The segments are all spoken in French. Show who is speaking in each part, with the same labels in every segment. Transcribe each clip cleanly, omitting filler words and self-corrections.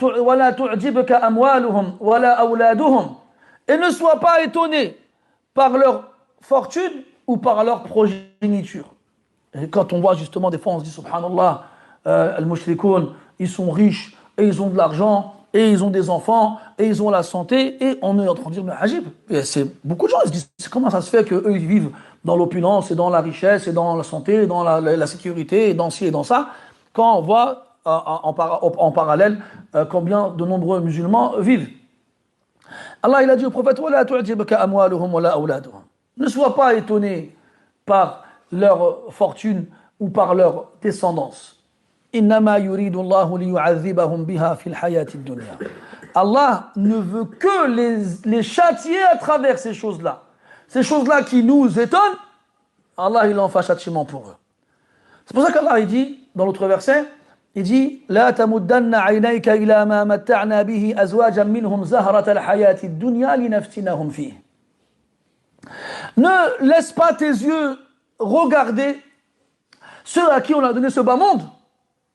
Speaker 1: ولا تعجبك أموالهم ولا أولادهم. Et ne sois pas étonné par leur fortune ou par leur progéniture. Et quand on voit justement des fois on se dit subhanallah, al-mushrikoun, ils sont riches et ils ont de l'argent et ils ont des enfants et ils ont la santé et on est en train de dire mais ajib, et c'est beaucoup de gens ils se disent comment ça se fait qu'eux ils vivent dans l'opulence et dans la richesse et dans la santé et dans la sécurité et dans ci et dans ça, quand on voit en parallèle combien de nombreux musulmans vivent. Allah il a dit au prophète وَلَا تُعْجِبْكَ أَمْوَالُهُمْ وَلَا أَوْلَادُهُم. Ne sois pas étonné par leur fortune ou par leur descendance. إِنَّمَا يُرِيدُ اللَّهُ لِيُعَذِّبَهُم بِهَا فِي الْحَيَاةِ الدُّنْيَا. Allah ne veut que les châtier à travers ces choses-là. Ces choses-là qui nous étonnent, Allah il en fait châtiment pour eux. C'est pour ça qu'Allah il dit, dans l'autre verset, il dit لا تمدن عينيك إلى ما متعنا به أزواجا منهم زهرة الحياة الدنيا لنفتنهم فيه. Ne laisse pas tes yeux regarder ceux à qui on a donné ce bas monde,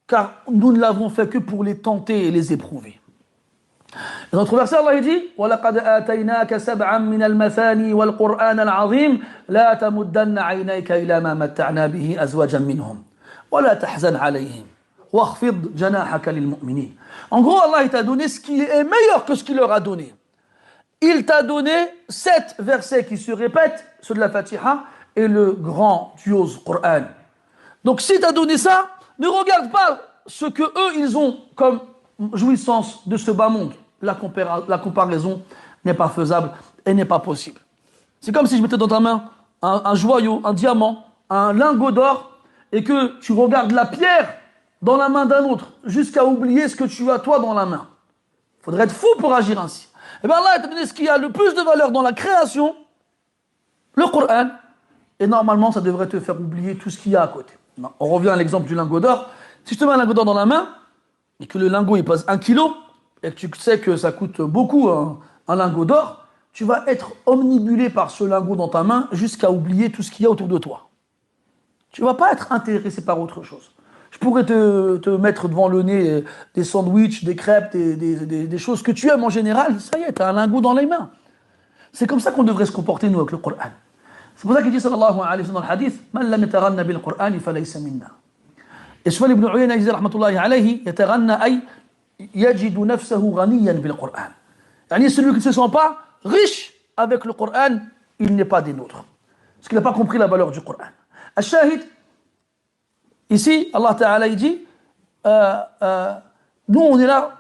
Speaker 1: car nous ne l'avons fait que pour les tenter et les éprouver. Dans notre verset, Allah dit وَلَقَدْ آتَيْنَاكَ سَبْعًا مِنَ الْمَثَانِي وَالْقُرْآنَ الْعَظِيمِ لَا تَمُدَّنَّ عَيْنَيْكَ إِلَى مَا مَتَّعْنَا بِهِ أَزْوَاجًا مِنْهُمْ وَلَا تَحْزَنْ عَلَيْهِمْ وَاخْفِضْ جَنَاحَكَ لِلْمُؤْمِنِينَ. En gros, Allah il t'a donné ce qui est meilleur que ce qu'il leur a donné. Il t'a donné 7 versets qui se répètent, ceux de la Fatiha et le grandiose Coran. Donc si tu as donné ça, ne regarde pas ce que eux ils ont comme jouissance de ce bas monde. La comparaison n'est pas faisable et n'est pas possible. C'est comme si je mettais dans ta main un joyau, un diamant, un lingot d'or et que tu regardes la pierre dans la main d'un autre jusqu'à oublier ce que tu as toi dans la main. Il faudrait être fou pour agir ainsi. Et bien Allah t'a donné ce qui a le plus de valeur dans la création, le Coran, et normalement ça devrait te faire oublier tout ce qu'il y a à côté. Non, on revient à l'exemple du lingot d'or. Si je te mets un lingot d'or dans la main et que le lingot il pèse 1 kilo et que tu sais que ça coûte beaucoup un lingot d'or, tu vas être omnibulé par ce lingot dans ta main jusqu'à oublier tout ce qu'il y a autour de toi. Tu ne vas pas être intéressé par autre chose. Je pourrais te mettre devant le nez des sandwichs, des crêpes, des choses que tu aimes en général. Ça y est, tu as un lingot dans les mains. C'est comme ça qu'on devrait se comporter, nous, avec le Coran. C'est pour ça qu'il dit, sallallahu alayhi wa sallam, dans le hadith, Man lam yataghanna bil Qur'an, falaysa minna. Et Sufyan ibn Uyayna disait, rahmatullahi alayhi, yataghanna ay yajidu nafsahu ghaniyan bil Qur'an. Yani celui qui ne se sent pas riche avec le Coran, il n'est pas des nôtres. Parce qu'il n'a pas compris la valeur du Coran. Al-Shahid, ici, Allah Ta'ala il dit, nous on est là,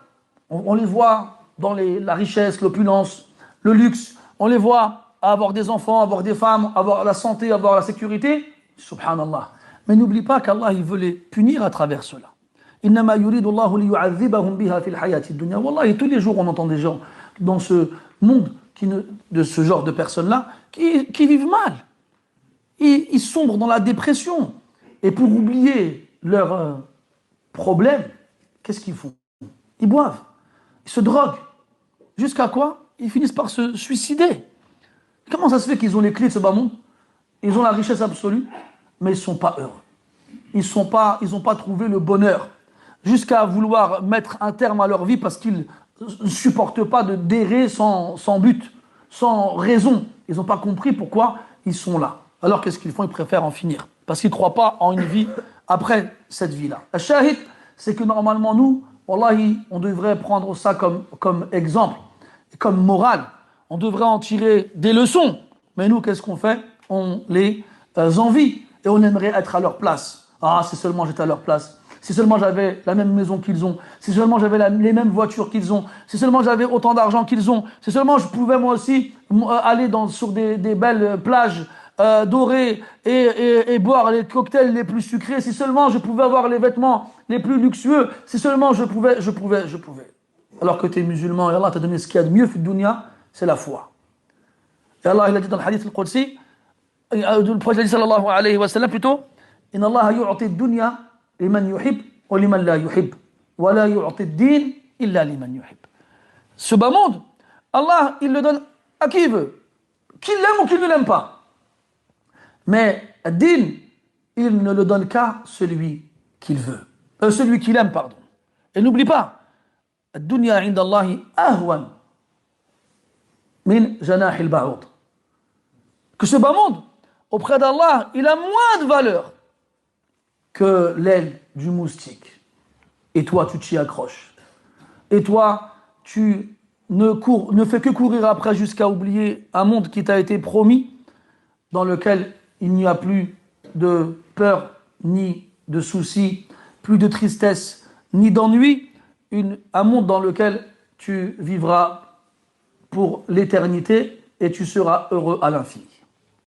Speaker 1: on les voit dans la richesse, l'opulence, le luxe, on les voit avoir des enfants, avoir des femmes, avoir la santé, avoir la sécurité, subhanallah. Mais n'oublie pas qu'Allah il veut les punir à travers cela. Innama yuridu Allahu li yu'adhibahum biha fil hayati dunya. Wallahi, tous les jours on entend des gens dans ce monde de ce genre de personnes-là qui vivent mal. Ils sombrent dans la dépression. Et pour oublier leurs problèmes, qu'est-ce qu'ils font? Ils boivent, ils se droguent. Jusqu'à quoi? Ils finissent par se suicider. Comment ça se fait qu'ils ont les clés de ce bas monde? Ils ont la richesse absolue, mais ils ne sont pas heureux. Ils n'ont pas trouvé le bonheur. Jusqu'à vouloir mettre un terme à leur vie parce qu'ils ne supportent pas de d'errer sans but, sans raison. Ils n'ont pas compris pourquoi ils sont là. Alors qu'est-ce qu'ils font? Ils préfèrent en finir. Parce qu'ils ne croient pas en une vie après cette vie-là. Le shahid, c'est que normalement nous, wallahi, on devrait prendre ça comme exemple, comme morale. On devrait en tirer des leçons. Mais nous, qu'est-ce qu'on fait? On les envie et on aimerait être à leur place. Ah, si seulement j'étais à leur place. Si seulement j'avais la même maison qu'ils ont. Si seulement j'avais les mêmes voitures qu'ils ont. Si seulement j'avais autant d'argent qu'ils ont. Si seulement je pouvais moi aussi aller sur des belles plages dorées et boire les cocktails les plus sucrés. Si seulement je pouvais avoir les vêtements les plus luxueux. Si seulement je pouvais. Alors que tu es musulman et Allah t'a donné ce qu'il y a de mieux fi dunya, c'est la foi. Et Allah il a dit dans le hadith al-Qudsi, le prophète a dit sallallahu alayhi wa sallam plutôt, Inna Allah yu'ti ad-dunya liman yuhib wa liman la yuhib wa la yu'ti ad-din illa liman yuhib. Ce bas monde, Allah il le donne à qui il veut, qu'il l'aime ou qu'il ne l'aime pas. Mais ad-din, il ne le donne qu'à celui qu'il veut, celui qu'il aime, pardon. Et n'oublie pas, الدنيا عند الله أهون من جناح البعوض. Que ce bas monde, auprès d'Allah, il a moins de valeur que l'aile du moustique. Et toi, tu t'y accroches. Et toi, tu ne fais que courir après jusqu'à oublier un monde qui t'a été promis, dans lequel il n'y a plus de peur, ni de soucis, plus de tristesse, ni d'ennui, un monde dans lequel tu vivras pour l'éternité et tu seras heureux à l'infini.